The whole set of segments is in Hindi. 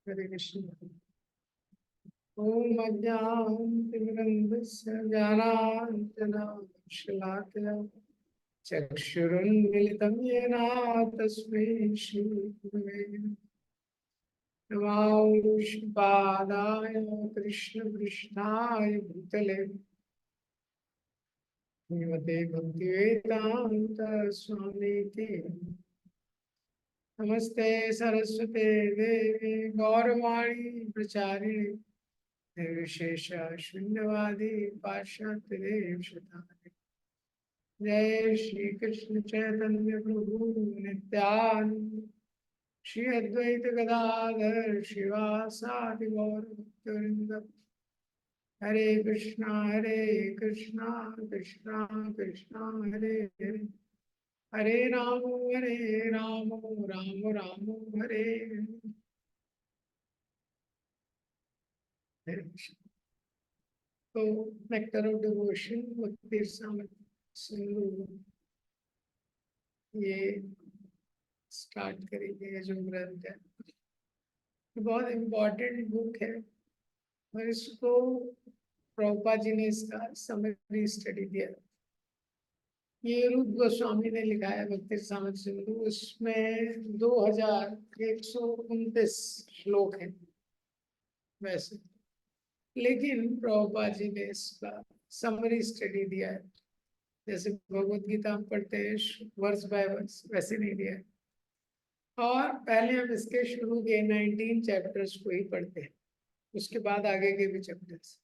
हरे कृष्ण। ओम अज्ञानतिमिरन्धस्य ज्ञानाञ्जनशलाकया चक्षुरुन्मिलितं येन तस्मै श्रीगुरवे नमः। पादाय कृष्णपृष्ठाय भूतले श्रीमते भक्तिवेदान्त स्वामीति नमस्ते सरस्वते देवी गौरवाणी प्रचारिणे निर्विशेष शून्यवादी पाश्चात्य देशतारिणे। जय श्री कृष्ण चैतन्य प्रभु नित्यानंद श्री अद्वैत गदाधर शिवासादि गौर भक्तवृंद। हरे कृष्णा कृष्णा कृष्णा हरे हरे हरे राम राम राम हरे हरे। तो नेक्टर ऑफ डिवोशन भक्ति सिंधु ये स्टार्ट करेंगे। जो ग्रंथ है बहुत इम्पोर्टेंट बुक है और इसको प्रभुपाद जी ने इसका समरी स्टडी दिया। ये रूप गोस्वामी ने लिखा है भक्ति रसामृत सिंधु। उसमें 2129 श्लोक हैं वैसे, लेकिन प्रभुपाद जी ने इसका समरी स्टडी दिया है। जैसे भगवत गीता हम पढ़ते हैं वर्स बाय वर्स, वैसे नहीं दिया है। और पहले हम इसके शुरू के 19 चैप्टर्स को ही पढ़ते हैं, उसके बाद आगे के भी चैप्टर्स।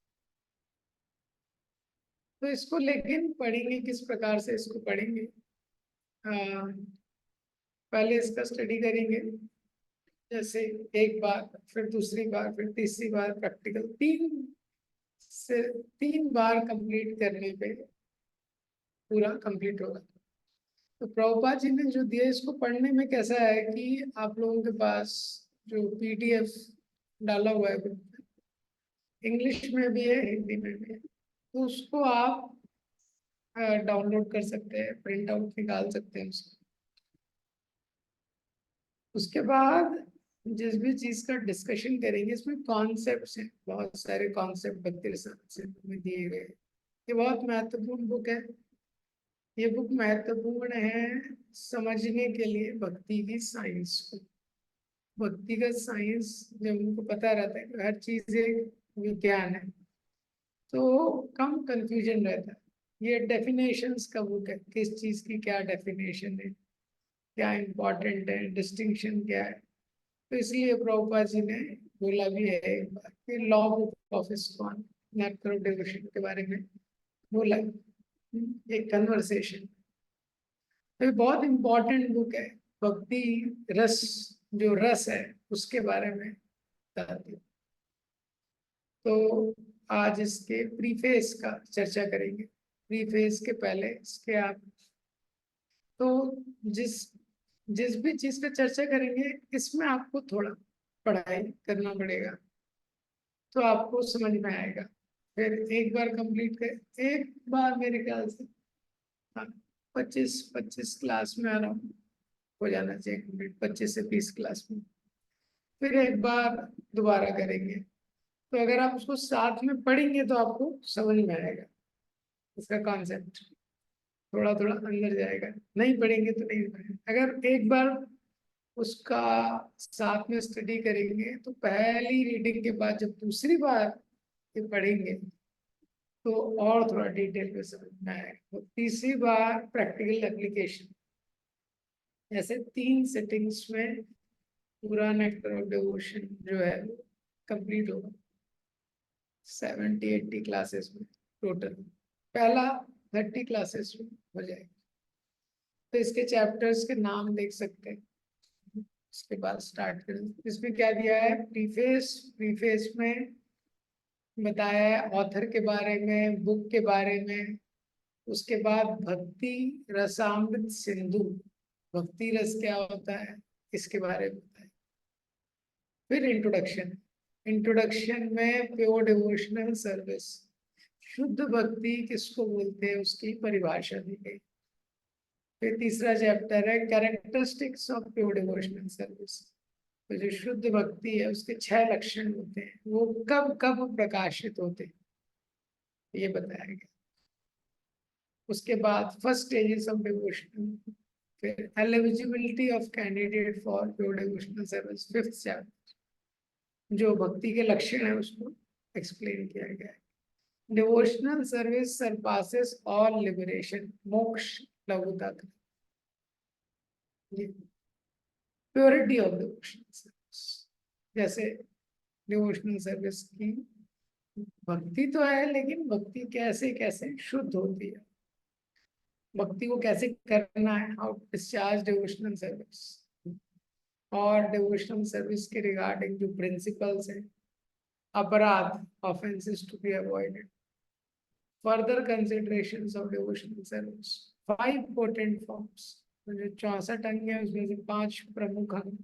तो इसको लेकिन पढ़ेंगे किस प्रकार से इसको पढ़ेंगे। पहले इसका स्टडी करेंगे, जैसे एक बार, फिर दूसरी बार, फिर तीसरी बार प्रैक्टिकल, 3 बार कंप्लीट करने पे पूरा कंप्लीट होगा। तो प्रभुपाद जी ने जो दिया, इसको पढ़ने में कैसा है कि आप लोगों के पास जो पीडीएफ डाला हुआ है, इंग्लिश में भी है हिंदी में भी है, तो उसको आप डाउनलोड कर सकते हैं, प्रिंट आउट निकाल सकते हैं उसको। उसके बाद जिस भी चीज का डिस्कशन करेंगे, इसमें कॉन्सेप्ट्स हैं, बहुत सारे कॉन्सेप्ट भक्ति रसायन में दिए गए। ये बहुत महत्वपूर्ण बुक है। ये बुक महत्वपूर्ण है समझने के लिए भक्ति की साइंस को। भक्ति का साइंस जब उनको पता रहता है कि हर चीज एक विज्ञान है, तो कम कंफ्यूजन रहता है। ये डेफिनेशंस का बुक है, किस चीज की क्या डेफिनेशन है, क्या इम्पोर्टेंट है, डिस्टिंक्शन क्या है। तो इसलिए प्रभुपाद जी ने बोला भी है एक बार कि law book of ISKCON devotion के बारे में बोला, एक कन्वर्सेशन। तो ये बहुत इम्पोर्टेंट बुक है। भक्ति रस, जो रस है उसके बारे में बताती है। तो आज इसके प्रीफेस का चर्चा करेंगे। प्रीफेस के पहले इसके आप, तो जिस जिस भी चीज पे चर्चा करेंगे, इसमें आपको थोड़ा पढ़ाई करना पड़ेगा, तो आपको समझ में आएगा। फिर एक बार कंप्लीट कर, एक बार मेरे ख्याल से 25 क्लास में आराम हो जाना चाहिए कंप्लीट, 25 से 30 क्लास में। फिर एक बार दोबारा करेंगे। तो अगर आप उसको साथ में पढ़ेंगे तो आपको समझ में आएगा, इसका कॉन्सेप्ट थोड़ा थोड़ा अंदर जाएगा। नहीं पढ़ेंगे तो नहीं पढ़ेंगे। अगर एक बार उसका साथ में स्टडी करेंगे, तो पहली रीडिंग के बाद जब दूसरी बार ये पढ़ेंगे तो और थोड़ा डिटेल में समझ में आएगा। तो तीसरी बार प्रैक्टिकल एप्लीकेशन, ऐसे 3 सेटिंग्स में पूरा नेक्टर ऑफ डिवोशन जो है वो कंप्लीट होगा 70-80 क्लासेस में टोटल। पहला 30 क्लासेस में हो जाएगा। तो इसके चैप्टर्स के नाम देख सकते हैं। इसके बाद स्टार्ट करें। इसमें क्या दिया है, प्रीफेस। प्रीफेस में बताया है ऑथर के बारे में, बुक के बारे में। उसके बाद भक्ति रसामृत सिंधु, भक्ति रस क्या होता है इसके बारे में बताया। फिर इंट्रोडक्शन। इंट्रोडक्शन में प्योर डिवोशनल सर्विस, शुद्ध भक्ति किसको बोलते हैं उसकी परिभाषा दी गई। फिर तीसरा चैप्टर है characteristics of pure devotional service, तो जो शुद्ध भक्ति है उसके 6 लक्षण होते हैं, वो कब कब प्रकाशित होते हैं ये बताया गया। उसके बाद फर्स्ट स्टेजेस ऑफ डिवोशन, फिर eligibility of candidate for your devotional service, 5th chapter जो भक्ति के लक्षण है उसको एक्सप्लेन किया गया है। Devotional service surpasses all liberation, मोक्ष लघुता, प्योरिटी ऑफ डिवोशनल सर्विस। जैसे डिवोशनल सर्विस की भक्ति तो है, लेकिन भक्ति कैसे कैसे शुद्ध होती है, भक्ति को कैसे करना है, how to discharge devotional service, और डिवोशनल सर्विस के रिगार्डिंग जो प्रिंसिपल्स हैं, अपराध, offences to be avoided, further considerations of devotional service, 5 potent forms, जो 64 अंग है उसमें से 5 प्रमुख अंग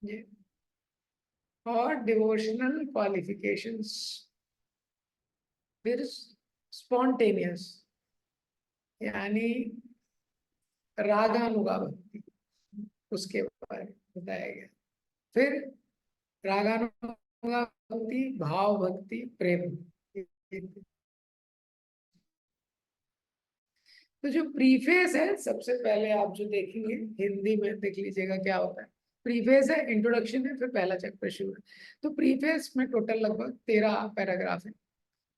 ये, और डिवोशनल क्वालिफिकेशंस, फिर स्पॉन्टेनियस यानी रागानुगा भक्ति, उसके बारे में बताया गया। फिर रागानुगा भक्ति, भाव भक्ति, प्रेम। तो जो प्रीफेस है, सबसे पहले आप जो देखेंगे हिंदी में देख लीजिएगा क्या होता है। प्रीफेस है, इंट्रोडक्शन है, फिर पहला चैप्टर शुरू है। तो प्रीफेस में टोटल लगभग 13 पैराग्राफ है।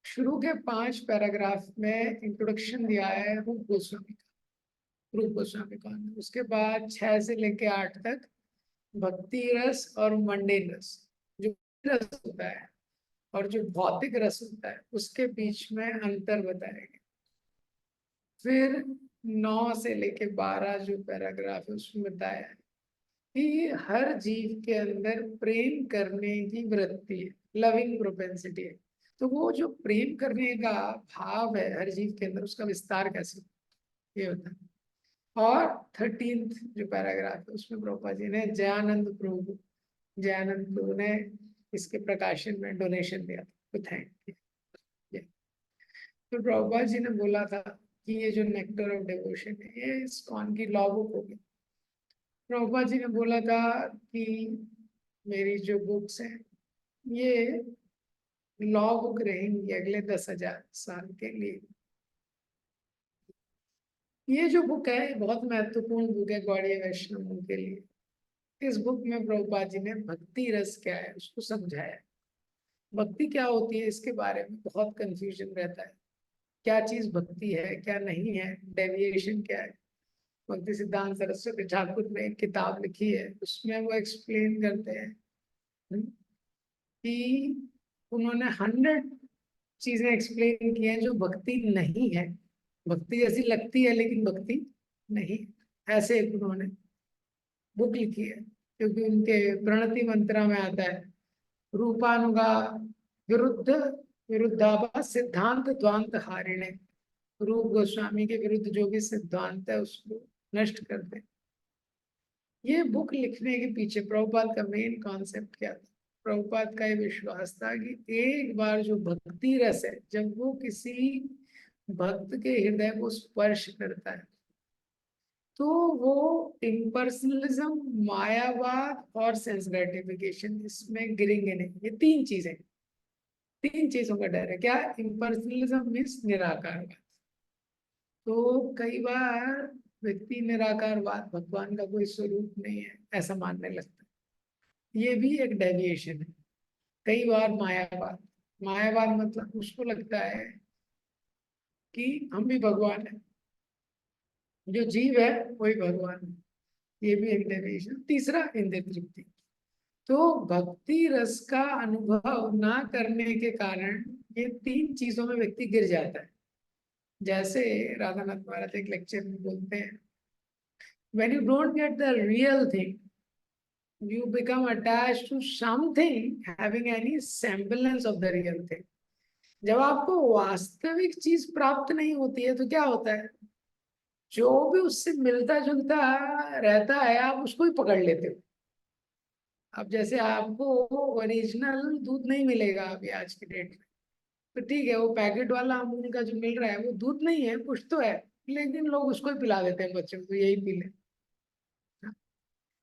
शुरू के 5 पैराग्राफ में इंट्रोडक्शन दिया है रूप गोस्वामी का, रूप गोस्वामी का। उसके बाद 6 से लेके 8 तक भक्ति रस और मंडेन रस, जो रस होता है और जो भौतिक रस होता है उसके बीच में अंतर बताएगा। फिर 9 से लेके 12 जो पैराग्राफ है उसमें बताया है कि हर जीव के अंदर प्रेम करने की वृत्ति है, लविंग प्रोपेंसिटी है। तो वो जो प्रेम करने का भाव है हर जीव के अंदर, उसका विस्तार कैसे ये होता है। और 13th जो पैराग्राफ है उसमें प्रभुपाद जी ने जयानंद प्रभु ने इसके प्रकाशन में डोनेशन दिया था, तो थैंक यू। तो प्रभुपाद जी ने बोला था कि ये जो नेक्टर ऑफ डिवोशन है ये इस्कॉन की लॉ बुक होगी। प्रभुपाद जी ने बोला था कि मेरी जो बुक्स हैं ये लॉ बुक रहेंगी अगले 10,000 साल के लिए। ये जो बुक है बहुत महत्वपूर्ण बुक है गौड़ीय वैष्णवों के लिए। इस बुक में प्रभुपाद जी ने भक्ति रस क्या है उसको समझाया। भक्ति क्या होती है इसके बारे में बहुत कंफ्यूजन रहता है, क्या चीज भक्ति है क्या नहीं है, डेविएशन क्या है। भक्ति सिद्धांत सरस्वती ठाकुर ने एक किताब लिखी है उसमें वो एक्सप्लेन करते हैं कि उन्होंने 100 चीजें एक्सप्लेन की हैं जो भक्ति नहीं है, भक्ति जैसी लगती है लेकिन भक्ति नहीं। ऐसे एक उन्होंने बुक लिखी है, क्योंकि उनके प्रणति मंत्रा में आता है रूपानुगा विरुद्ध विरुद्धाभा सिद्धांत द्वांत हारिणे। रूप गोस्वामी के विरुद्ध जो भी सिद्धांत है उसको नष्ट कर दे। ये बुक लिखने के पीछे प्रभुपाद का मेन कॉन्सेप्ट क्या था। प्रभुपाद का ये विश्वास था कि एक बार जो भक्ति रस है जब वो किसी भक्त के हृदय को स्पर्श करता है तो वो इम्पर्सनलिज्म, मायावाद और सेंस ग्रेटिफिकेशन इसमें गिरेंगे नहीं। ये 3 चीजें, 3 चीजों का डर है। क्या? इम्पर्सनलिज्म मीन्स निराकारवाद। तो कई बार व्यक्ति निराकारवाद, भगवान का कोई स्वरूप नहीं है ऐसा मानने लगता है, ये भी एक डेविएशन है। कई बार मायावाद, मायावाद मतलब उसको लगता है कि हम भी भगवान है, जो जीव है वही भगवान है। ये भी एक डेविएशन। तीसरा, इंद्रिय तृप्ति। तो भक्ति रस का अनुभव ना करने के कारण ये 3 चीजों में व्यक्ति गिर जाता है। जैसे राधानाथ महाराज एक लेक्चर में बोलते हैं, when you don't get the real thing you become attached to something having any semblance of the real thing। जब आपको वास्तविक चीज प्राप्त नहीं होती है तो क्या होता है, जो भी उससे मिलता जुलता रहता है आप उसको ही पकड़ लेते हो। अब जैसे आपको ओरिजिनल दूध नहीं मिलेगा अभी आज की डेट में, तो ठीक है वो पैकेट वाला अमूल का जो मिल रहा है वो दूध नहीं है, कुछ तो है, लेकिन लोग उसको ही पिला देते हैं बच्चों को, यही पी ले।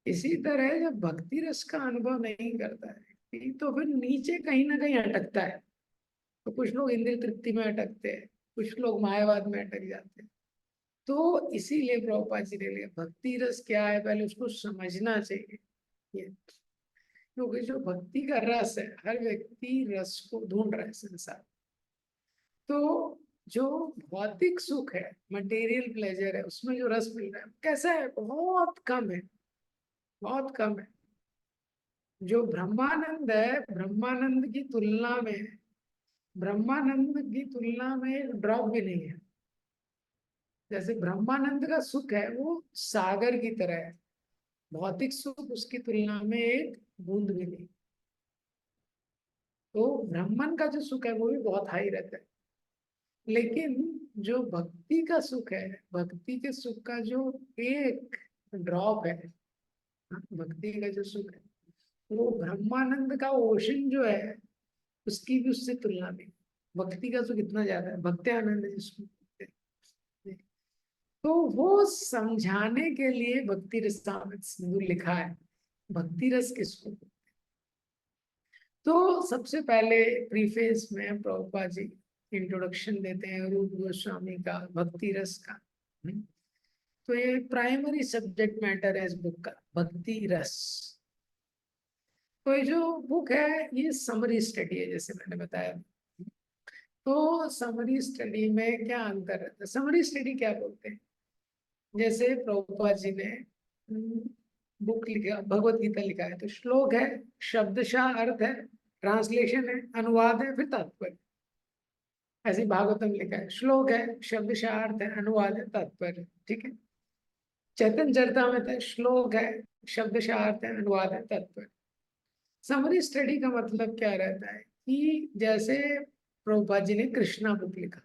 इसी तरह जब भक्ति रस का अनुभव नहीं करता है तो फिर नीचे कहीं ना कहीं अटकता है। तो कुछ लोग इंद्रिय तृप्ति में अटकते हैं, कुछ लोग मायावाद में अटक जाते हैं। तो इसीलिए प्रभुपाद जी ने लिया भक्ति रस क्या है पहले उसको समझना चाहिए। ये क्योंकि जो भक्ति का रस है, हर व्यक्ति रस को ढूंढ रहा है संसार। तो जो भौतिक सुख है, मटेरियल प्लेजर है, उसमें जो रस मिल रहा है कैसा है, बहुत कम है, बहुत कम है। जो ब्रह्मानंद है, ब्रह्मानंद की तुलना में, ब्रह्मानंद की तुलना में एक ड्रॉप भी नहीं है। जैसे ब्रह्मानंद का सुख है वो सागर की तरह है, भौतिक सुख उसकी तुलना में एक बूंद भी नहीं। तो ब्राह्मण का जो सुख है वो भी बहुत हाई रहता है। लेकिन जो भक्ति का सुख है, भक्ति के सुख का जो एक ड्रॉप है, भक्ति का जो सुख है वो ब्रह्मानंद का ओशन जो है उसकी भी उससे तुलना नहीं। भक्ति का सुख इतना ज्यादा है, भक्ति आनंद जिसको बोलते हैं। तो वो समझाने के लिए भक्ति रसामृत सिंधु लिखा है। भक्ति रस किसको, तो सबसे पहले प्रीफेस में प्रभुपाद जी इंट्रोडक्शन देते हैं रूप गोस्वामी का भक्ति रस का। तो ये प्राइमरी सब्जेक्ट मैटर है इस बुक का, भक्ति रस। तो ये जो बुक है ये समरी स्टडी है, जैसे मैंने बताया। तो समरी स्टडी में क्या अंतर है, समरी स्टडी क्या बोलते हैं, जैसे प्रभुपाद जी ने बुक लिखा, भगवत गीता लिखा है, तो श्लोक है, शब्दशः अर्थ है, ट्रांसलेशन है, अनुवाद है, फिर तात्पर्य। ऐसे भागवतम लिखा है, श्लोक है, शब्दशः अर्थ है, अनुवाद है, तात्पर्य। ठीक है। चैतन्य चरितामृत है, श्लोक है, शब्दशः अर्थ है, अनुवाद है, तात्पर्य। समरी स्टडी का मतलब क्या रहता है कि जैसे प्रभुपाद जी ने कृष्णा बुक लिखा,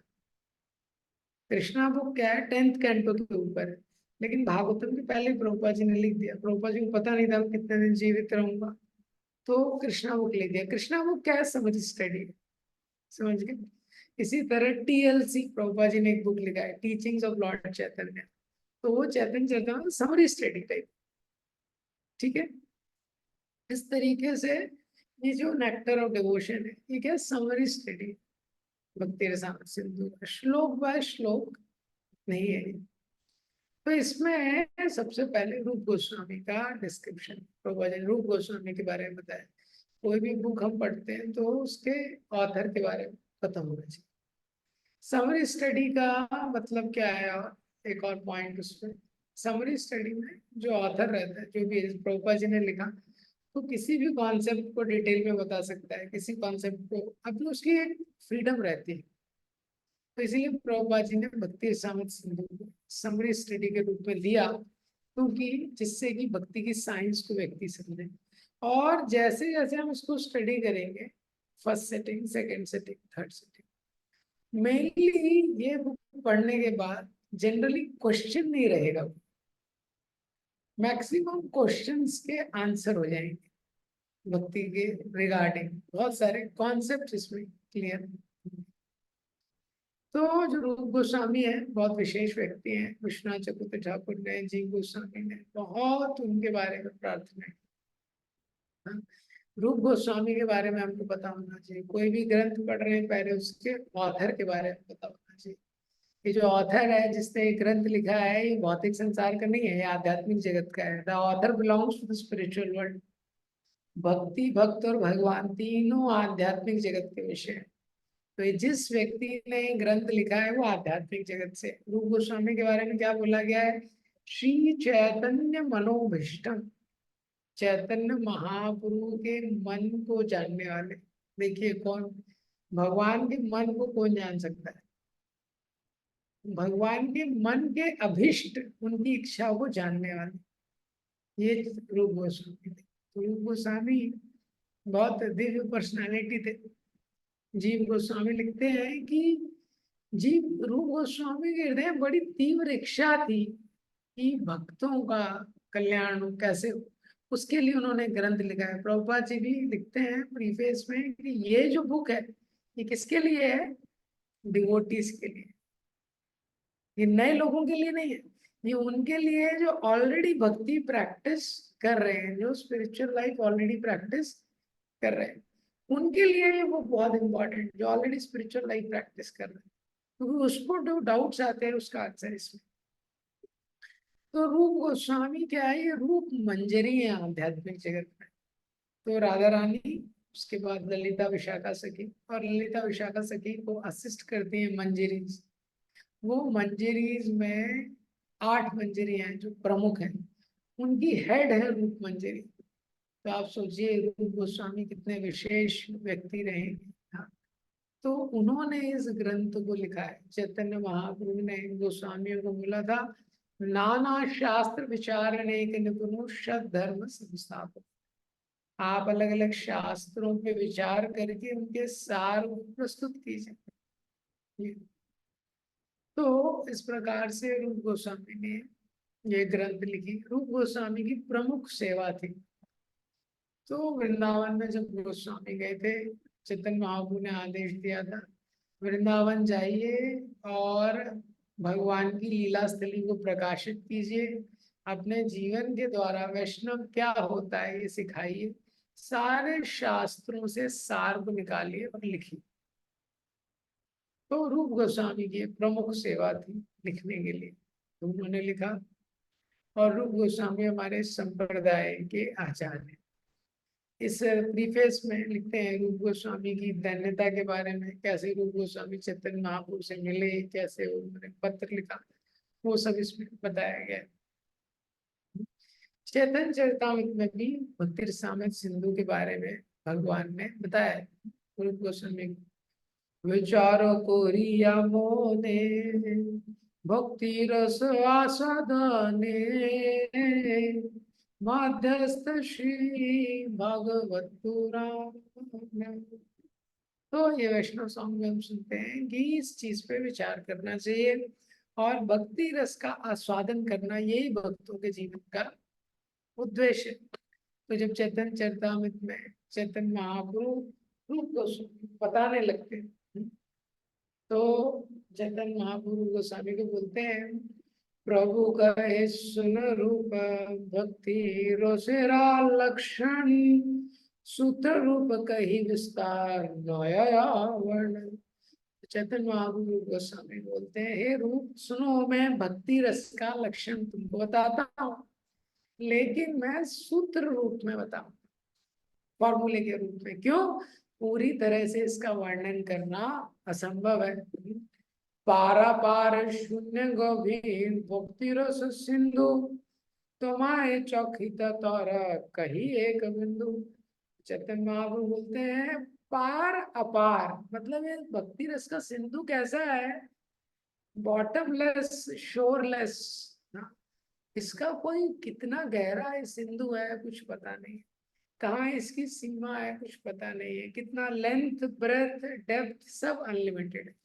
कृष्णा बुक क्या है, 10th कैंटो के ऊपर है, लेकिन भागवतम के पहले प्रभुपाद जी ने लिख दिया। प्रभुपाद जी को पता नहीं था कितने दिन जीवित रहूंगा, तो कृष्णा बुक लिख दिया। कृष्णा बुक क्या है, समरी स्टडी है, समझ गए। इसी तरह टीएलसी प्रभुपाद जी ने एक बुक लिखा है, टीचिंग्स ऑफ लॉर्ड चैतन्य, तो वो चैतन्य चरितामृत समरी स्टडी टाइप। ठीक है। इस तरीके से ये जो नेक्टर ऑफ डिवोशन है ये क्या, समरी स्टडी, भक्ति रसामृत सिंधु श्लोक बाय श्लोक नहीं है। तो इसमें सबसे पहले रूप गोस्वामी का डिस्क्रिप्शन, प्रभुपाद जी ने रूप गोस्वामी के बारे में बताया। कोई भी बुक हम पढ़ते हैं तो उसके ऑथर के बारे में पता होना चाहिए। समरी स्टडी का मतलब क्या है, और एक और पॉइंट उसमें, समरी स्टडी में जो ऑथर रहता है, जो भी प्रभुपाद जी ने लिखा, तो किसी भी कॉन्सेप्ट को डिटेल में बता सकता है, किसी कॉन्सेप्ट को अपनी उसकी एक फ्रीडम रहती है। तो इसीलिए प्रभुपाद जी ने भक्ति रसामृत सिंधु को समरी स्टडी के रूप में लिया, क्योंकि जिससे कि भक्ति की साइंस को व्यक्ति समझे। और जैसे जैसे हम इसको स्टडी करेंगे, first setting, second setting, third setting, mainly ये बुक पढ़ने के बाद जनरली क्वेश्चन नहीं रहेगा, मैक्सिमम क्वेश्चंस के आंसर हो जाएंगे भक्ति के रिगार्डिंग, बहुत सारे कॉन्सेप्ट इसमें क्लियर। तो जो रूप गोस्वामी है बहुत विशेष व्यक्ति हैं, विश्वनाथ चक्रवर्ती ठाकुर ने, जीव गोस्वामी ने बहुत उनके बारे में प्रार्थना की। हाँ? रूप गोस्वामी के बारे में हमको पता होना चाहिए, कोई भी ग्रंथ पढ़ रहे हैं पहले उसके ऑथर के बारे में पता होना चाहिए। ये जो ऑथर है जिसने ये ग्रंथ लिखा है ये भौतिक संसार का नहीं है, ये आध्यात्मिक जगत का है। The author belongs to the spiritual world. भक्ति, भक्त और भगवान तीनों आध्यात्मिक जगत के विषय हैं। तो ये जिस व्यक्ति ने ग्रंथ लिखा है वो आध्यात्मिक जगत से। रूप गोस्वामी के बारे में क्या बोला गया है, श्री चैतन्य मनोभीष्टम, चैतन्य महाप्रभु के मन को जानने वाले। देखिए कौन, भगवान के मन को कौन जान सकता है, भगवान के मन के अभिष्ट, उनकी इच्छाओं को जानने वाले, ये रूप गोस्वामी थे। तो रूप गोस्वामी बहुत दिव्य पर्सनालिटी थे। जीव गोस्वामी लिखते हैं कि जीव रूप गोस्वामी के हृदय में बड़ी तीव्र इच्छा थी कि भक्तों का कल्याण कैसे हो, उसके लिए उन्होंने ग्रंथ लिखा है। प्रभुपाद जी भी लिखते हैं प्रीफेस में कि ये जो बुक है ये किसके लिए है, डिवोटीज के लिए, ये नए लोगों के लिए नहीं है, ये उनके लिए है जो ऑलरेडी भक्ति प्रैक्टिस कर रहे हैं, जो स्पिरिचुअल लाइफ ऑलरेडी प्रैक्टिस कर रहे हैं, उनके लिए ये वो बहुत इंपॉर्टेंट, जो ऑलरेडी स्पिरिचुअल लाइफ प्रैक्टिस कर रहे हैं, क्योंकि उसको जो डाउट्स आते हैं उसका आंसर इसमें। तो रूप गोस्वामी क्या है, ये रूप मंजरी है आध्यात्मिक जगत में। तो राधा रानी, उसके बाद ललिता विशाखा सखी, और ललिता विशाखा सखी को असिस्ट करती है मंजरीज। वो मंजरीज में 8 मंजरी हैं जो प्रमुख हैं, उनकी हेड है रूप मंजरी। तो आप सोचिए रूप गोस्वामी कितने विशेष व्यक्ति रहे। हाँ, तो उन्होंने इस ग्रंथ को लिखा है। चैतन्य महाप्रभु ने गोस्वामियों को बोला था, नाना शास्त्र विचारने के निपुण सद धर्म संस्थापक। आप अलग अलग शास्त्रों पे विचार करके उनके सार को प्रस्तुत कीजिए। तो इस प्रकार से रूप गोस्वामी ने ये ग्रंथ लिखी। रूप गोस्वामी की प्रमुख सेवा थी। तो वृंदावन में जब गोस्वामी गए थे, चैतन्य महाप्रभु ने आदेश दिया था, वृंदावन जाइए और भगवान की लीला स्थली को प्रकाशित कीजिए, अपने जीवन के द्वारा वैष्णव क्या होता है ये सिखाइए, सारे शास्त्रों से सार को निकालिए और लिखिए। तो रूप गोस्वामी की प्रमुख सेवा थी लिखने के लिए, तो उन्होंने लिखा। और रूप गोस्वामी हमारे संप्रदाय के आचार्य हैं। इस प्रीफेस में लिखते हैं रूप गोस्वामी की धन्यता के बारे में, कैसे रूप गोस्वामी चैतन्य महाप्रभु से मिले, कैसे उन्होंने पत्र लिखा, वो सब इसमें बताया गया है। चैतन्य चरितामृत में भी भक्ति रसामृत सिंधु के बारे में भगवान ने बताया है। रूप गोस्वामी विचारो कोरिया मोने भक्ति रस आस्वादने मध्यस्थ श्री भगवत पुराण। तो ये वैष्णव सॉन्ग में हम सुनते हैं कि इस चीज पे विचार करना चाहिए, और भक्ति रस का आस्वादन करना यही भक्तों के जीवन का उद्देश्य है। तो जब चैतन्य चरितामृत में चैतन्य महाप्रभु रूप गोस्वामी बताने लगते हैं, तो चैतन्य महाप्रभु गोस्वामी को बोलते हैं, प्रभु कहे सुन रूप भक्ति रोसेरा लक्षण, सूत्र रूप कही विस्तार नया वर्णन। चैतन्य महाप्रभु गोस्वामी बोलते हैं, हे रूप सुनो, मैं भक्ति रस का लक्षण तुमको बताता हूँ, लेकिन मैं सूत्र रूप में बताऊं, फॉर्मूले के रूप में। क्यों? पूरी तरह से इसका वर्णन करना असंभव है। पारा पार शून्य गभीर भक्ति रस सिंधु, तुम्हारे चौखित तौर कही एक बिंदु। चैतन्य महाप्रभु बोलते हैं, पार अपार, मतलब ये भक्ति रस का सिंधु कैसा है, बॉटमलेस शोरलेस। इसका कोई कितना गहरा है सिंधु है कुछ पता नहीं, कहाँ इसकी सीमा है कुछ पता नहीं है, कितना लेंथ ब्रेथ डेप्थ सब अनलिमिटेड है।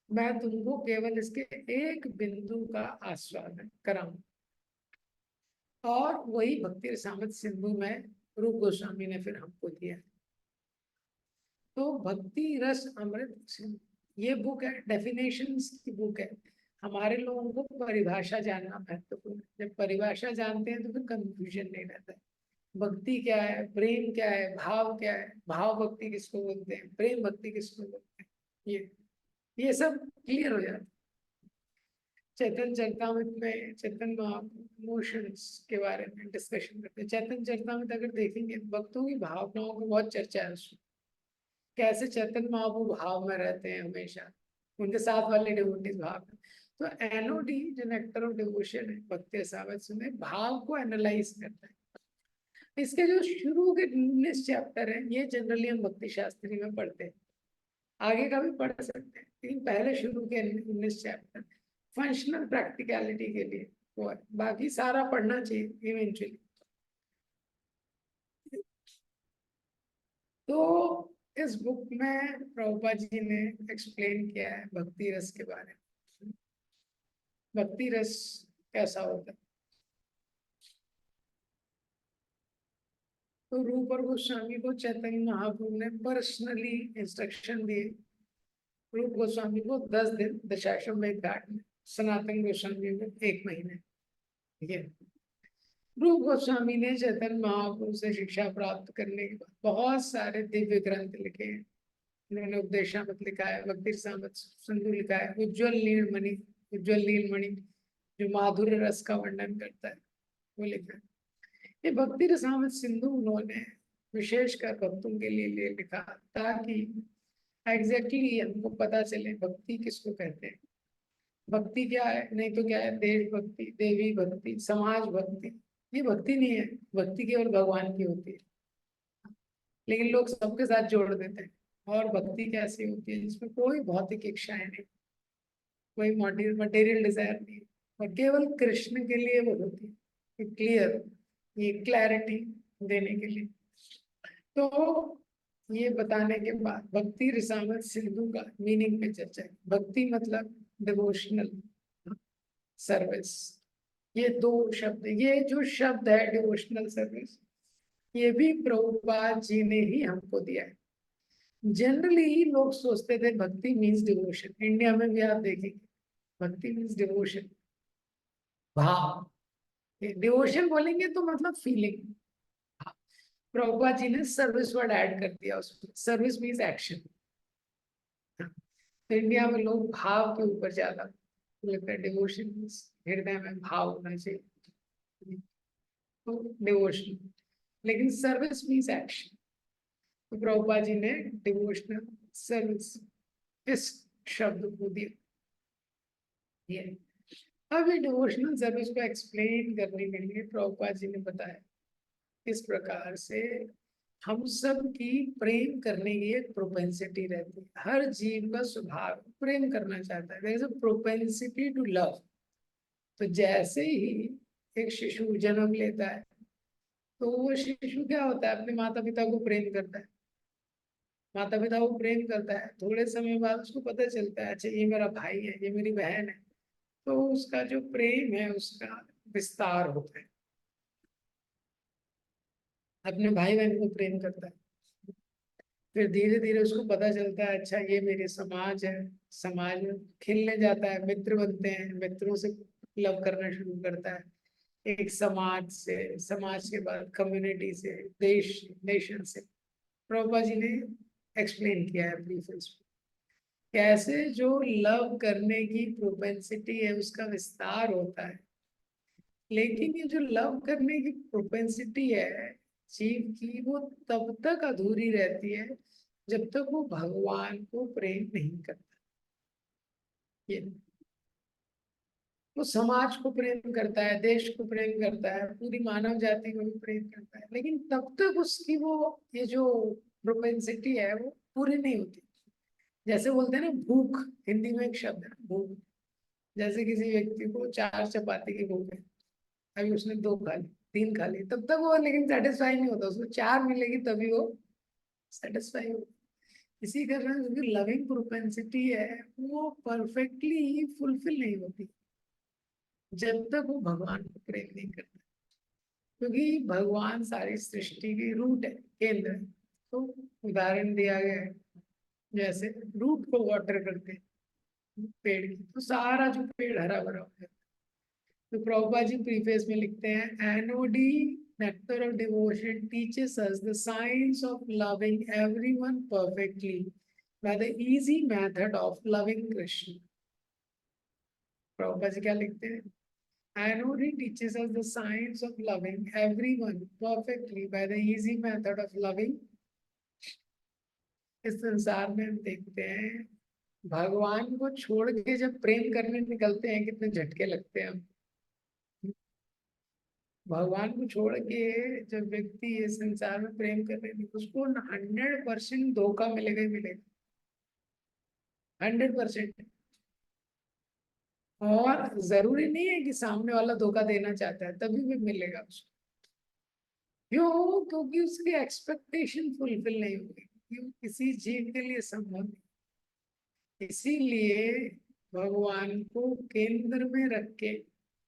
मैं तुमको केवल इसके एक बिंदु का आस्वादन कराऊं। और वही भक्ति रसामृत सिंधु में रूप गोस्वामी ने फिर हमको दिया। तो भक्ति रस अमृत सिंधु ये बुक है, डेफिनेशंस की बुक है। हमारे लोगों को परिभाषा जानना महत्वपूर्ण है। जब परिभाषा जानते हैं तो फिर कंफ्यूजन नहीं रहता है। भक्ति क्या है, प्रेम क्या है, भाव क्या है, भाव भक्ति किसको बोलते हैं, प्रेम भक्ति किसको बोलते हैं, ये सब क्लियर हो जाता है। चैतन्य चरितामृत में चैतन्य इमोशंस के बारे में डिस्कशन करते हैं। चैतन्य चरितामृत अगर देखेंगे भक्तों की भावनाओं की बहुत चर्चा है उसमें, कैसे चैतन्य महाप्रभु भाव में रहते हैं हमेशा, उनके साथ वाले डिवोटीज भाव में। तो एनओडी जो नेक्टर ऑफ डिवोशन है भक्ति रसामृत में, भाव को एनालाइज करता है। इसके जो शुरू के 19 चैप्टर हैं ये जनरली हम भक्ति शास्त्री में पढ़ते हैं, आगे का भी पढ़ सकते हैं, लेकिन पहले शुरू के 19 चैप्टर फंक्शनल प्रैक्टिकलिटी के लिए वो है, बाकी सारा पढ़ना चाहिए इवेंचुअली। तो इस बुक में प्रभुपाद जी ने एक्सप्लेन किया है भक्ति रस के बारे में, भक्ति रस कैसा होता है। तो रूप और गोस्वामी को चैतन्य महाप्रभु ने पर्सनली इंस्ट्रक्शन दिए। रूप गोस्वामी को 10 दिन दशाश्वमेध घाट में, सनातन गोस्वामी को 1 महीने, ठीक है। रूप गोस्वामी ने चैतन्य महाप्रभु से शिक्षा प्राप्त करने के बाद बहुत सारे दिव्य ग्रंथ लिखे हैं। उन्होंने उपदेशामृत लिखा है, भक्ति रसामृत सिंधु लिखा है, उज्ज्वल नीलमणि जो माधुर्य रस का वर्णन करता है वो लिखा है। ये भक्ति रसामृत सिंधु उन्होंने विशेषकर भक्तों के लिए लिखा ताकि एग्जैक्टली हमको पता चले भक्ति किसको कहते हैं, भक्ति क्या है, नहीं तो क्या है, देशभक्ति, देवी भक्ति, समाज भक्ति। ये भक्ति नहीं है, भक्ति केवल भगवान की होती है, लेकिन लोग सबके साथ जोड़ देते हैं। और भक्ति कैसी होती है जिसमें कोई भौतिक इच्छाएं नहीं, कोई मटेरियल डिजायर नहीं, और केवल कृष्ण के लिए वो होती है, क्लियर, ये क्लैरिटी देने के लिए। तो ये बताने के बाद भक्ति रसामृत सिंधु का मीनिंग पे चर्चा है। भक्ति मतलब डिवोशनल सर्विस, ये दो शब्द, ये जो शब्द है डिवोशनल सर्विस, ये भी प्रभुपाद जी ने ही हमको दिया है। जनरली लोग सोचते थे भक्ति मीन्स डिवोशन, इंडिया में भी आप देखेंगे भक्ति मीन्स डिवोशन, भाव। डिवोशन बोलेंगे तो मतलब फीलिंग। प्रभुपाद जी ने सर्विस वर्ड ऐड कर दिया उसमें, सर्विस मीन्स एक्शन। तो इंडिया में लोग भाव के ऊपर ज्यादा लगता है, डिवोशन मीन्स हृदय में भाव होना चाहिए, तो डिवोशन। लेकिन सर्विस मीन्स एक्शन, तो प्रभुपाद जी ने डिवोशनल सर्विस इस शब्द को दिया। अब ये डिवोशनल सर्विस को एक्सप्लेन करने के लिए प्रभुपाद जी ने बताया किस प्रकार से हम सब की प्रेम करने की एक प्रोपेंसिटी रहती है। हर जीव का स्वभाव प्रेम करना चाहता है, there is a propensity to love. तो जैसे ही एक शिशु जन्म लेता है तो वो शिशु क्या होता है, अपने माता पिता को प्रेम करता है, माता पिता को प्रेम करता है। थोड़े समय बाद उसको पता चलता है अच्छा ये मेरा भाई है, ये मेरी बहन है, तो उसका जो प्रेम है उसका विस्तार होता है, अपने भाई बहन को प्रेम करता है। फिर धीरे धीरे उसको पता चलता है अच्छा ये मेरे समाज है, समाज में खिलने जाता है, मित्र बनते हैं, मित्रों से लव करना शुरू करता है, एक समाज से, समाज के बाद कम्युनिटी से, देश, नेशन से। प्रभुपाद जी ने एक्सप्लेन किया है प्रीफेस में कैसे जो लव करने की प्रोपेंसिटी है उसका विस्तार होता है। लेकिन ये जो लव करने की प्रोपेंसिटी है जीव की, वो तब तक अधूरी रहती है जब तक वो भगवान को प्रेम नहीं करता। ये वो समाज को प्रेम करता है, देश को प्रेम करता है, पूरी मानव जाति को भी प्रेम करता है, लेकिन तब तक उसकी वो ये जो प्रोपेंसिटी है वो पूरी नहीं होती। जैसे बोलते हैं ना भूख, हिंदी में एक शब्द है भूख। जैसे किसी व्यक्ति को 4 चपाती की भूख है, अभी उसने 2 खा ली, 3 खा ली, तब तक वो लेकिन सेटिस्फाई नहीं होता, उसको 4 मिलेगी तभी वो सेटिस्फाई हो। इसी कारण जो लविंग प्रोपेंसिटी है वो परफेक्टली फुलफिल नहीं होती जब तक वो भगवान को प्रेम नहीं करता, क्योंकि भगवान सारी सृष्टि की रूट है, केंद्र है। तो उदाहरण दिया गया है जैसे रूट को वाटर करते हैं पेड़ की, तो सारा जो पेड़ हरा भरा हो जाता है। तो प्रभुपाद जी प्रीफेस में लिखते हैं NOD nectar of devotion teaches us the science of loving everyone perfectly by the easy method of loving Krishna। Prabhupada ji क्या लिखते हैं, and he teaches us the science of loving everyone perfectly by the easy method of loving। इस संसार में हम देखते हैं भगवान को छोड़ के जब प्रेम करने निकलते हैं कितने झटके लगते हैं हम। भगवान को छोड़ के जब व्यक्ति इस संसार में प्रेम करने निकले उसको 100% धोखा मिलेगा ही मिलेगा, 100%। और जरूरी नहीं है कि सामने वाला धोखा देना चाहता है तभी भी मिलेगा उसको। क्यों? क्योंकि उसकी एक्सपेक्टेशन फुलफिल नहीं हुई, क्यों किसी जीव के लिए संभव नहीं। इसीलिए भगवान को केंद्र में रख के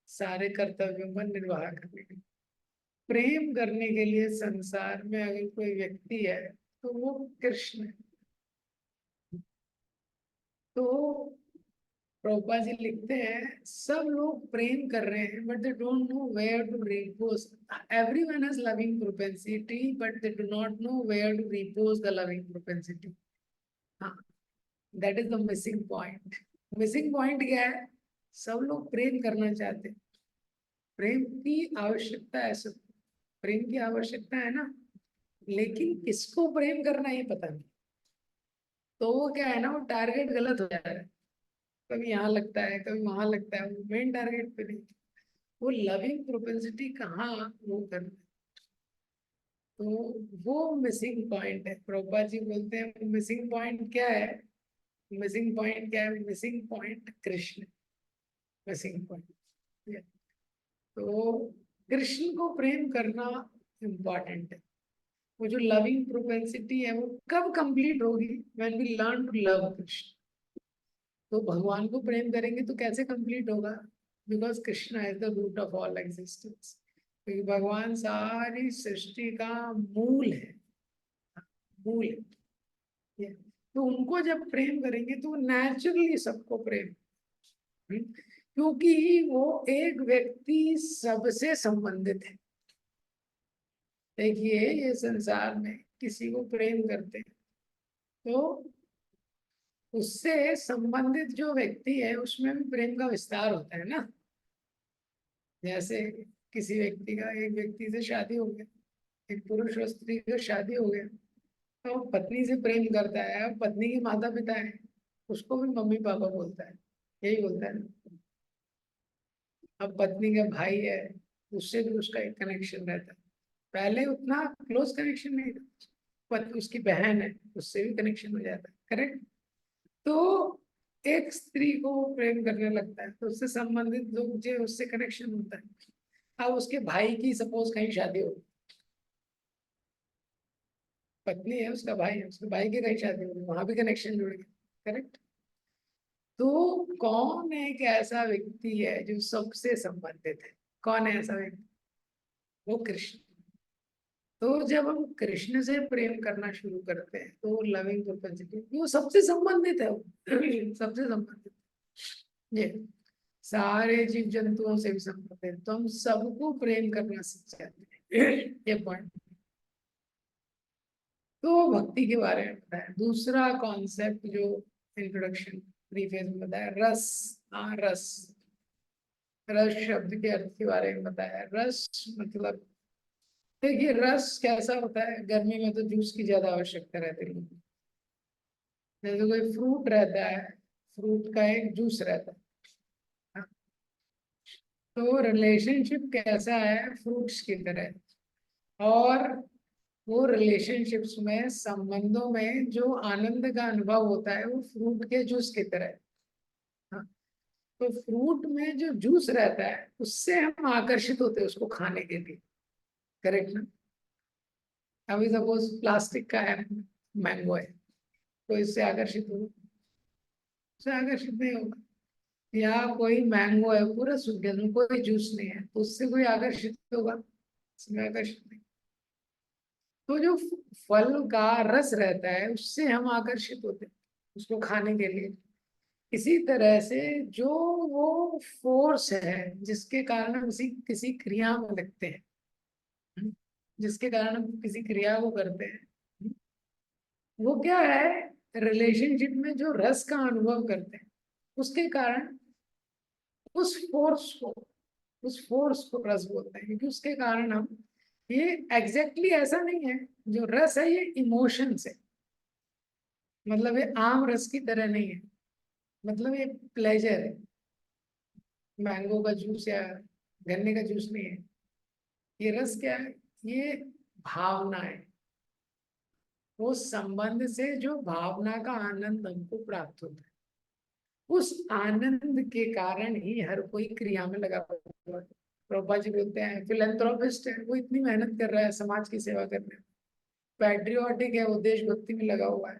सारे कर्तव्यों का निर्वाह करने के लिए, प्रेम करने के लिए संसार में अगर कोई व्यक्ति है तो वो कृष्ण है। तो प्रभुपा जी लिखते हैं सब लोग प्रेम कर रहे हैं but they don't know where to repose. Everyone has loving propensity but they do not know where to repose the loving propensity. हाँ, that is the missing point. Missing point क्या है? सब लोग प्रेम करना चाहते हैं, प्रेम की आवश्यकता है, सब प्रेम की आवश्यकता है ना, लेकिन किसको प्रेम करना ये पता नहीं. तो वो क्या है ना, वो टारगेट गलत हो जा रहा है. कभी यहाँ लगता है कभी वहां लगता है, वो मेन टारगेट पे नहीं. वो लविंग प्रोपेंसिटी कहाँ वो करना. तो वो मिसिंग पॉइंट है. प्रभुपाद जी बोलते हैं मिसिंग पॉइंट क्या है. मिसिंग पॉइंट क्या है? Missing point Krishna. Missing point. तो कृष्ण को प्रेम करना इम्पोर्टेंट है. वो जो लविंग प्रोपेंसिटी है वो कब कंप्लीट होगी? When we learn to love Krishna. तो भगवान को प्रेम करेंगे तो कैसे कंप्लीट होगा? Because Krishna is the root of all existence. क्योंकि भगवान सारी सृष्टि का मूल है, मूल है. तो उनको जब प्रेम करेंगे तो नेचुरली सबको प्रेम. क्योंकि वो एक व्यक्ति सबसे संबंधित है. देखिए ये संसार में किसी को प्रेम करते हैं तो उससे संबंधित जो व्यक्ति है उसमें भी प्रेम का विस्तार होता है ना. जैसे किसी व्यक्ति का एक व्यक्ति से शादी हो गया, एक पुरुष और स्त्री का शादी हो गया, तो वो पत्नी से प्रेम करता है. अब पत्नी के माता पिता है, उसको भी मम्मी पापा बोलता है, यही बोलता है ना. अब पत्नी का भाई है, उससे भी उसका एक कनेक्शन रहता है. पहले उतना क्लोज कनेक्शन नहीं था. उसकी बहन है, उससे भी कनेक्शन हो जाता है. करेक्ट. तो एक स्त्री को वो प्रेम करने लगता है तो उससे संबंधित लोग जो उससे कनेक्शन होता है. अब उसके भाई की सपोज कहीं शादी हो, पत्नी है उसका भाई है, उसके भाई की कहीं शादी हो, वहां भी कनेक्शन जुड़ गया. करेक्ट. तो कौन एक ऐसा व्यक्ति है जो सबसे संबंधित है? कौन है ऐसा व्यक्ति? वो कृष्ण. तो जब हम कृष्ण से प्रेम करना शुरू करते हैं तो लविंग प्रोपेंसिटी वो सबसे संबंधित है. वो सबसे संबंधित ये सारे जीव जंतुओं से भी संबंधित है. तो हम सबको प्रेम करना सीख जाते हैं. ये पॉइंट. तो भक्ति के बारे में बताया. दूसरा कॉन्सेप्ट जो इंट्रोडक्शन प्रीफेस में बताया, रस. हाँ, रस. रस शब्द के अर्थ के बारे में बताया. रस मतलब देखिए रस कैसा होता है. गर्मी में तो जूस की ज्यादा आवश्यकता रहती है. जैसे कोई फ्रूट रहता है, फ्रूट का एक जूस रहता है. हाँ, तो रिलेशनशिप कैसा है? फ्रूट्स की तरह. और वो रिलेशनशिप्स में, संबंधों में जो आनंद का अनुभव होता है वो फ्रूट के जूस की तरह है. हाँ, तो फ्रूट में जो जूस रहता है उससे हम आकर्षित होते हैं उसको खाने के लिए. करेक्ट ना. अभी सपोज प्लास्टिक का है, मैंगो है, तो इससे आकर्षित होगा? उससे आकर्षित नहीं होगा. या कोई मैंगो है पूरा सूख गया, उसमें कोई जूस नहीं है, तो उससे कोई आकर्षित होगा? इसमें आकर्षित नहीं. तो जो फल का रस रहता है उससे हम आकर्षित होते हैं उसको खाने के लिए. इसी तरह से जो वो फोर्स है जिसके कारण हम किसी किसी क्रिया में लगते हैं, जिसके कारण हम किसी क्रिया को करते हैं, वो क्या है? रिलेशनशिप में जो रस का अनुभव करते हैं उसके कारण उस फोर्स को, उस फोर्स को रस बोलते हैं. क्योंकि उसके कारण हम, ये एग्जैक्टली ऐसा नहीं है. जो रस है ये इमोशंस है. मतलब ये आम रस की तरह नहीं है. मतलब ये प्लेजर है. मैंगो का जूस या गन्ने का जूस नहीं है. ये रस क्या है? ये भावना है. वो संबंध से जो भावना का आनंद हमको प्राप्त होता है, उस आनंद के कारण ही हर कोई क्रिया में लगा हुआ है. प्रभुपा जी बोलते हैं फिलेंथ्रोपिस्ट है, वो इतनी मेहनत कर रहा है समाज की सेवा करने में. पैट्रियोटिक है, वो देशभक्ति में लगा हुआ है.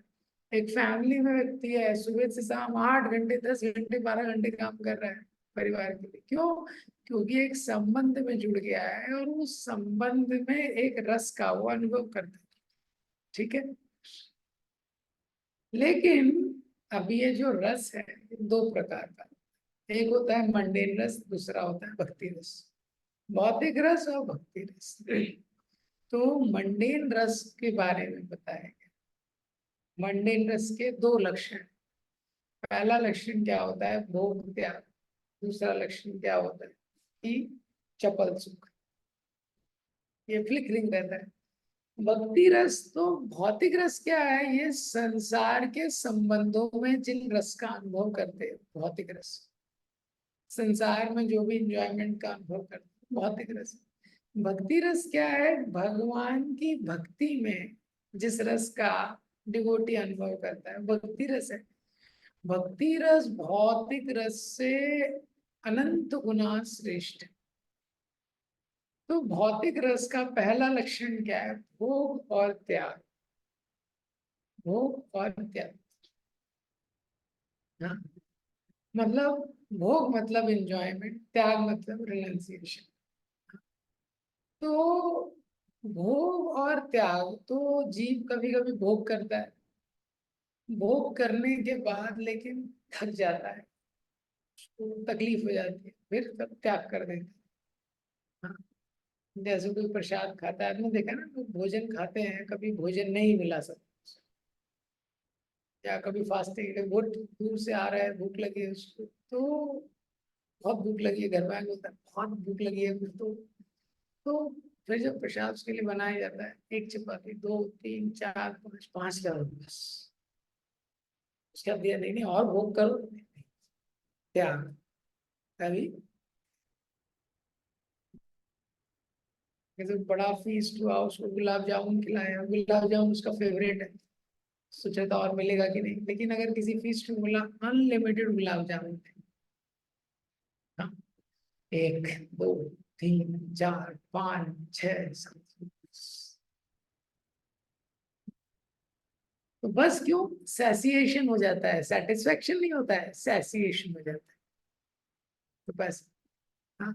एक फैमिली में व्यक्ति है, सुबह से शाम 8 घंटे 10 घंटे 12 घंटे काम कर रहा है परिवार के लिए. क्यों? क्योंकि एक संबंध में जुड़ गया है और उस संबंध में एक रस का वो अनुभव करता है. ठीक है. लेकिन अब ये जो रस है दो प्रकार का, एक होता है मंडेन रस, दूसरा होता है भक्ति रस। भौतिक रस और भक्ति रस। तो मंडेन रस के बारे में बताएंगे। मंडेन रस के दो लक्षण। पहला लक्षण क्या होता है? भोग त्याग। दूसरा लक्षण क्या होता है? कि चपल सुख, ये फ्लिकरिंग रहता है। भक्ति रस तो भौतिक रस क्या है? ये संसार के संबंधों में जिन रस का अनुभव करते हैं, भौतिक रस। संसार में जो भी इंजॉयमेंट का अनुभव करते हैं, भौतिक रस। भक्ति रस क्या है? भगवान की भक्ति में जिस रस का डिवोटी अनुभव करता है, भक्ति रस है। भक्ति रस भौतिक रस से अनंत गुना श्रेष्ठ है। तो भौतिक रस का पहला लक्षण क्या है? भोग और त्याग। भोग और त्याग, हाँ। मतलब भोग मतलब एंजॉयमेंट, त्याग मतलब रिलेंसिएशन। तो भोग और त्याग, तो जीव कभी कभी भोग करता है, भोग करने के बाद लेकिन थक जाता है, तो तकलीफ हो जाती है, फिर तब त्याग कर देता है। हाँ, जैसे कोई प्रसाद खाता है, आपने देखा ना, लोग भोजन खाते हैं, कभी भोजन नहीं मिला सब, या कभी फास्टिंग, बहुत दूर से आ रहा है, भूख लगी है उसको, तो बहुत भूख लगी है, घर में आके बोलता है बहुत भूख लगी है फिर तो फिर जब प्रसाद उसके लिए बनाया जाता है, एक चपाती, दो, तीन, चार, पाँच, पाँच का बस। उसके बाद दिया, नहीं नहीं और भोग करो, त्याग। अभी जैसे बड़ा फीस्ट हुआ, उसको गुलाब जामुन खिलाया, गुलाब जामुन उसका फेवरेट है, सोचा था और मिलेगा कि नहीं, लेकिन अगर किसी फीस्ट में बोला अनलिमिटेड गुलाब जामुन है, हाँ, एक, दो, तीन, चार, पाँच, छह, सात, तो बस क्यों? सैसिएशन हो जाता है, सेटिस्फेक्शन नहीं होता है, सैसिएशन हो जाता है। तो बस, हाँ।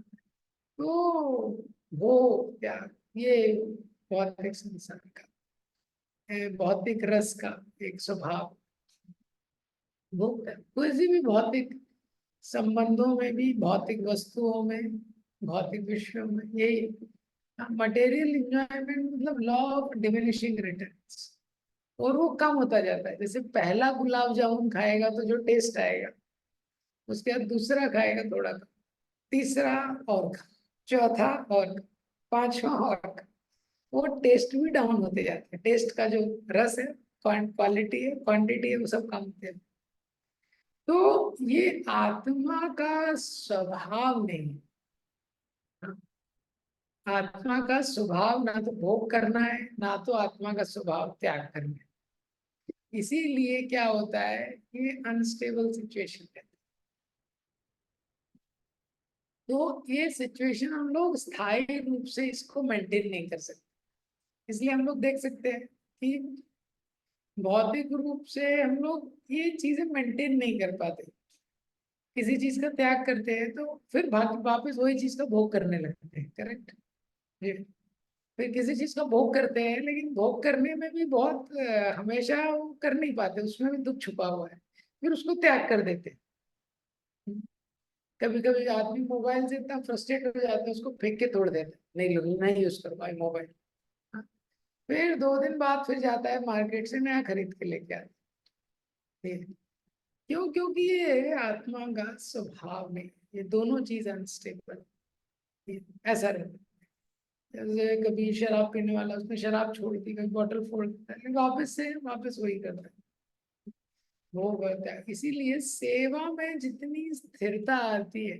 तो वो क्या, ये भौतिक संसार का, भौतिक रस का एक स्वभाव, वो किसी भी भौतिक संबंधों में भी, भौतिक वस्तुओं में, भौतिक विषयों में, यही मटेरियल एंजॉयमेंट मतलब लॉ ऑफ डिमिनिशिंग रिटर्न्स। और वो कम होता जाता है, जैसे पहला गुलाब जामुन खाएगा तो जो टेस्ट आएगा, उसके बाद दूसरा खाएगा थोड़ा कम, तीसरा और कम, चौथा और कम, पांचवा और कम। वो टेस्ट भी डाउन होते जाते हैं, टेस्ट का जो रस है, क्वालिटी है, क्वांटिटी है, वो सब कम होते हैं। तो ये आत्मा का स्वभाव नहीं है। आत्मा का स्वभाव ना तो भोग करना है, ना तो आत्मा का स्वभाव त्याग करना है। इसीलिए क्या होता है कि अनस्टेबल सिचुएशन है। तो ये सिचुएशन हम लोग स्थायी रूप से इसको मेंटेन नहीं कर सकते। इसलिए हम लोग देख सकते हैं कि भौतिक रूप से हम लोग ये चीजें मेंटेन नहीं कर पाते। किसी चीज का त्याग करते हैं तो फिर वापस वही चीज का भोग करने लगते हैं, करेक्ट? फिर किसी चीज का भोग करते हैं, लेकिन भोग करने में भी बहुत हमेशा वो कर नहीं पाते, उसमें भी दुख छुपा हुआ है, फिर उसको त्याग कर देते हैं। कभी कभी आदमी मोबाइल से इतना फ्रस्ट्रेट हो जाता है, उसको फेंक के तोड़ देता है, नहीं लो, नहीं यूज कर पाए मोबाइल। हाँ, फिर 2 दिन बाद फिर जाता है मार्केट से नया खरीद के लेके आता है। क्यों? क्योंकि ये आत्मा का स्वभाव नहीं, ये दोनों चीज अनस्टेबल, ऐसा रहता है। जैसे कभी शराब पीने वाला, उसने शराब छोड़ दी, कभी बॉटल फोड़ देता है, लेकिन वापस से वापस वही करता है, वो करता है। इसीलिए सेवा में जितनी स्थिरता आती है,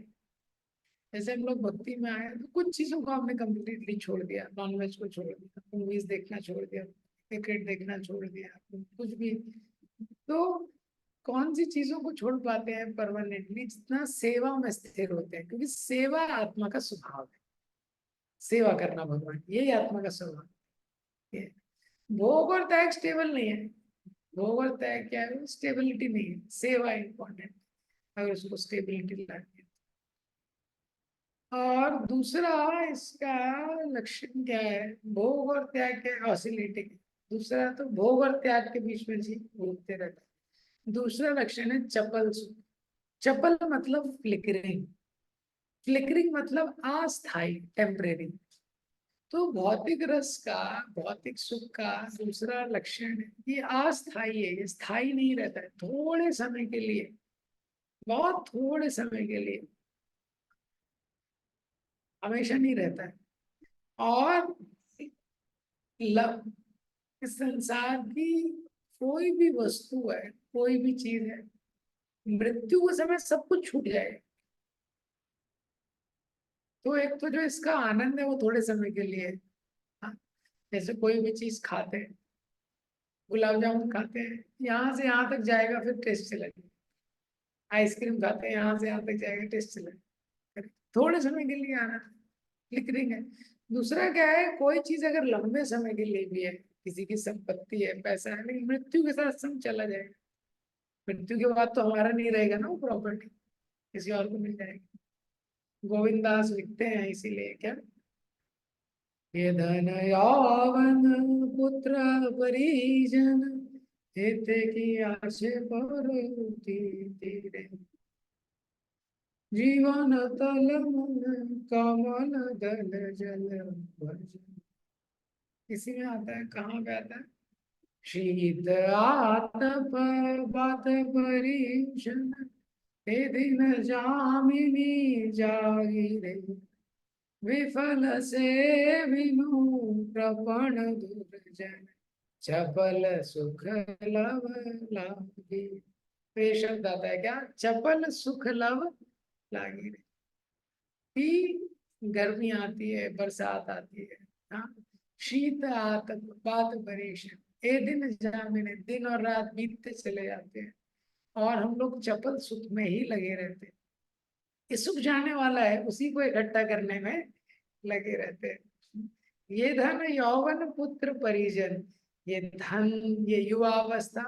जैसे हम लोग भक्ति में आए तो कुछ चीजों को हमने कम्प्लीटली छोड़ दिया, नॉनवेज को छोड़ दिया, मूवीज देखना छोड़ दिया, क्रिकेट देखना छोड़ दिया, कुछ भी। तो कौन सी चीजों को छोड़ पाते हैं परमानेंटली? जितना सेवा में स्थिर होते हैं, क्योंकि सेवा आत्मा का स्वभाव है। सेवा करना भगवान, यही आत्मा का स्वभाव है। भोग और त्याग स्टेबल नहीं है। भोग और त्याग क्या है? स्टेबिलिटी नहीं है, सेवा इंपॉर्टेंट, अगर उसको स्टेबिलिटी लानी है। और दूसरा इसका लक्षण क्या है? भोग और त्याग के ऑसिलेटिंग। दूसरा तो भोग और त्याग के बीच में जी घूमते रहता है, दूसरा लक्षण है चपल सुख। चपल मतलब फ्लिकरिंग, फ्लिकरिंग मतलब अस्थाई, टेम्परेरी। तो भौतिक रस का, भौतिक सुख का दूसरा लक्षण है ये अस्थाई है, ये स्थायी नहीं रहता है, थोड़े समय के लिए, बहुत थोड़े समय के लिए, हमेशा नहीं रहता है। और लव, इस संसार की कोई भी वस्तु है, कोई भी चीज है, मृत्यु के समय सब कुछ छूट जाएगा। तो एक तो जो इसका आनंद है वो थोड़े समय के लिए है। हाँ, जैसे कोई भी चीज खाते हैं, गुलाब जामुन खाते हैं, यहाँ से यहाँ तक जाएगा फिर टेस्ट चला जाएगा। आइसक्रीम खाते हैं, यहाँ से यहाँ तक जाएगा टेस्ट चला जाएगा, थोड़े समय के लिए आनंद, फ्लिकरिंग है। दूसरा क्या है, कोई चीज अगर लंबे समय के लिए भी है, किसी की संपत्ति है, पैसा है, लेकिन मृत्यु के साथ सब चला जाएगा। मृत्यु के बाद तो हमारा नहीं रहेगा ना वो प्रॉपर्टी, किसी और को मिल जाएगी। गोविंदास लिखते हैं इसीलिए क्या, ये धन यौवन पुत्र परिजन, हित की आशे पर तीरे, जीवन तल मन कमल दल जल भजन। इसी में आता है, कहाँ पे आता है, शीत आतप बात परीक्षण, हे दिन जामिनी जागिरे, विफल से विनु प्रपण दुर्जन, चपल सुख लव लागी। तो ये शब्द आता है क्या, चपल सुख लव लागी रे। कि गर्मी आती है, बरसात आती है, हाँ, शीत आतप बात परेश, ए दिन जामिने, दिन और रात बीतते चले जाते हैं और हम लोग चपल सुख में ही लगे रहते हैं। ये सुख जाने वाला है, उसी को इकट्ठा करने में लगे रहते हैं। ये धन यौवन पुत्र परिजन, ये धन, ये युवा अवस्था,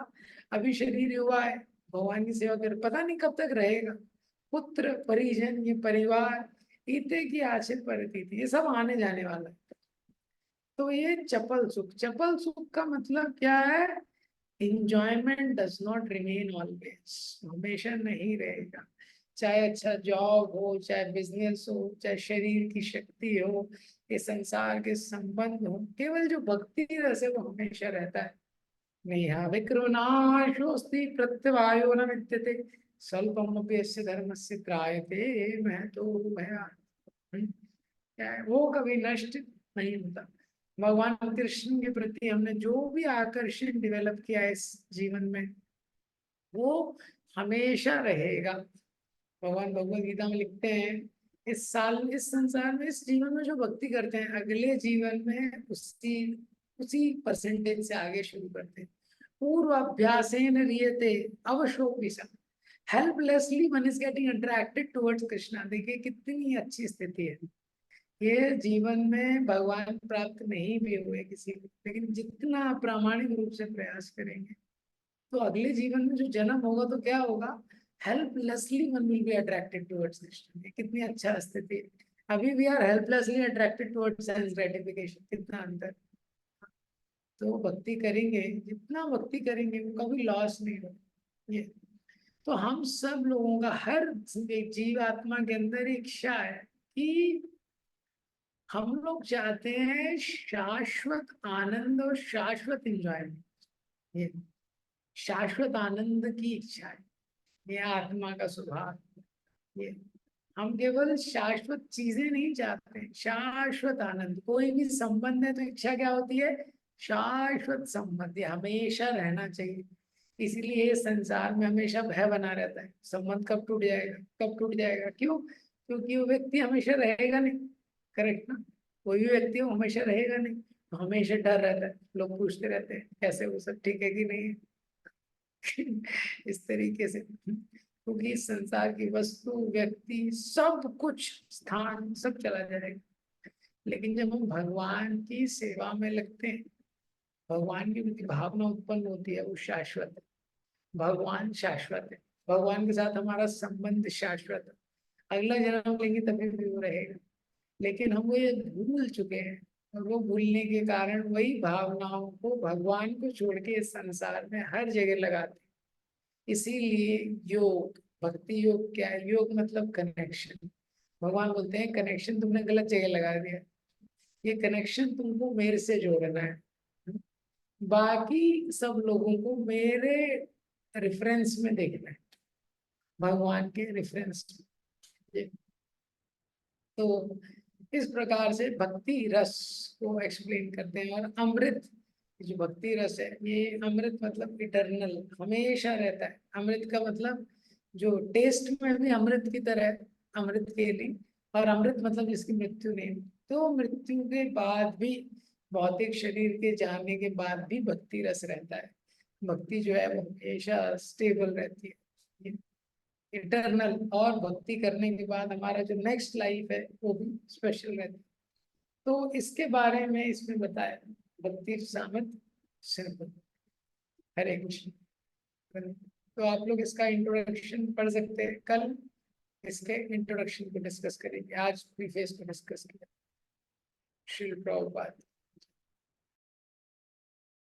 अभी शरीर युवा है, भगवान की सेवा कर, पता नहीं कब तक रहेगा। पुत्र परिजन, ये परिवार, ईते की आशित परिस्थिति, ये सब आने जाने वाला है। तो ये चपल सुख, चपल सुख का मतलब क्या है, enjoyment does not remain always, हमेशा नहीं रहेगा। चाहे अच्छा जॉब हो, चाहे बिजनेस हो, चाहे शरीर की शक्ति हो, ये संसार के संबंध हो, केवल जो भक्ति रस है वो हमेशा रहता है। नेहा विकृनाशोस्ति प्रत्यवायो न विद्यते, स्वल्पमपि यस्य धर्मस्य त्रायते महतो भयात्। क्या है, वो कभी नष्ट नहीं होता। भगवान कृष्ण के प्रति हमने जो भी आकर्षण डेवलप किया है इस जीवन में, वो हमेशा रहेगा। भगवान भगवत गीता में लिखते हैं, इस साल, इस संसार में, इस जीवन में जो भक्ति करते हैं, अगले जीवन में उसी उसी परसेंटेज से आगे शुरू करते हैं। पूर्वाभ्यासेन ह्रियते अवशोक, helplessly one is getting attracted towards Krishna. देखिए कितनी अच्छी स्थिति है। ये जीवन में भगवान प्राप्त नहीं भी हुए किसी को, लेकिन जितना प्रामाणिक रूप से प्रयास करेंगे तो अगले जीवन में जो जन्म होगा तो क्या होगा, helplessly one will be attracted towards Krishna. ये कितनी अच्छा स्थिति है। अभी we are helplessly attracted towards sense gratification, कितना अंतर। तो भक्ति करेंगे, जितना भक्ति करेंगे वो कभी लॉस नहीं होगा। ये तो हम सब लोगों का, हर एक जीवात्मा के अंदर एक इच्छा है कि हम लोग चाहते हैं शाश्वत आनंद और शाश्वत इंजॉयमेंट। ये शाश्वत आनंद की इच्छा है, ये आत्मा का स्वभाव। ये हम केवल शाश्वत चीजें नहीं चाहते हैं, शाश्वत आनंद। कोई भी संबंध है तो इच्छा क्या होती है, शाश्वत संबंध, ये हमेशा रहना चाहिए। इसीलिए ये संसार में हमेशा भय बना रहता है, संबंध कब टूट जाएगा, कब टूट जाएगा। क्यों, क्योंकि वो व्यक्ति हमेशा रहेगा नहीं। करेक्ट ना, कोई भी व्यक्ति वो हमेशा रहेगा नहीं, तो हमेशा डर रहता है। लोग पूछते रहते हैं कैसे, वो सब ठीक है कि नहीं है। इस तरीके से, क्योंकि इस संसार की वस्तु, व्यक्ति, सब कुछ, स्थान, सब चला जाएगा। लेकिन जब हम भगवान की सेवा में लगते हैं, भगवान की प्रति भावना उत्पन्न होती है, वो शाश्वत है। भगवान शाश्वत है, भगवान के साथ हमारा संबंध शाश्वत है। अगला जन्म लेंगे तभी भी वो रहेगा। लेकिन हम वो ये भूल चुके हैं, और वो भूलने के कारण वही भावनाओं को, भगवान को छोड़ के इस संसार में हर जगह लगाते हैं। इसीलिए योग, भक्ति योग क्या है? योग मतलब कनेक्शन। भगवान बोलते हैं कनेक्शन तुमने गलत जगह लगा दिया, ये कनेक्शन तुमको मेरे से जोड़ना है, बाकी सब लोगों को मेरे रेफरेंस में देखना है, भगवान के रेफरेंस में। तो इस प्रकार से भक्ति रस को एक्सप्लेन करते हैं। और अमृत, जो भक्ति रस है, ये अमृत मतलब इटर्नल, हमेशा रहता है। अमृत का मतलब जो टेस्ट में भी अमृत की तरह है, अमृत के लिए। और अमृत मतलब जिसकी मृत्यु नहीं, तो मृत्यु के बाद भी, भौतिक शरीर के जाने के बाद भी भक्ति रस रहता है। भक्ति जो है वो हमेशा स्टेबल रहती है, इटरनल। और भक्ति करने के बाद हमारा जो नेक्स्ट लाइफ है वो भी स्पेशल रहती है। तो इसके बारे में इसमें बताया भक्ति सामत सिंपल। हरे कृष्ण। तो आप लोग इसका इंट्रोडक्शन पढ़ सकते हैं, कल इसके इंट्रोडक्शन को डिस्कस करेंगे, आज प्रीफेस को डिस्कस किया। श्री प्रभुपाद।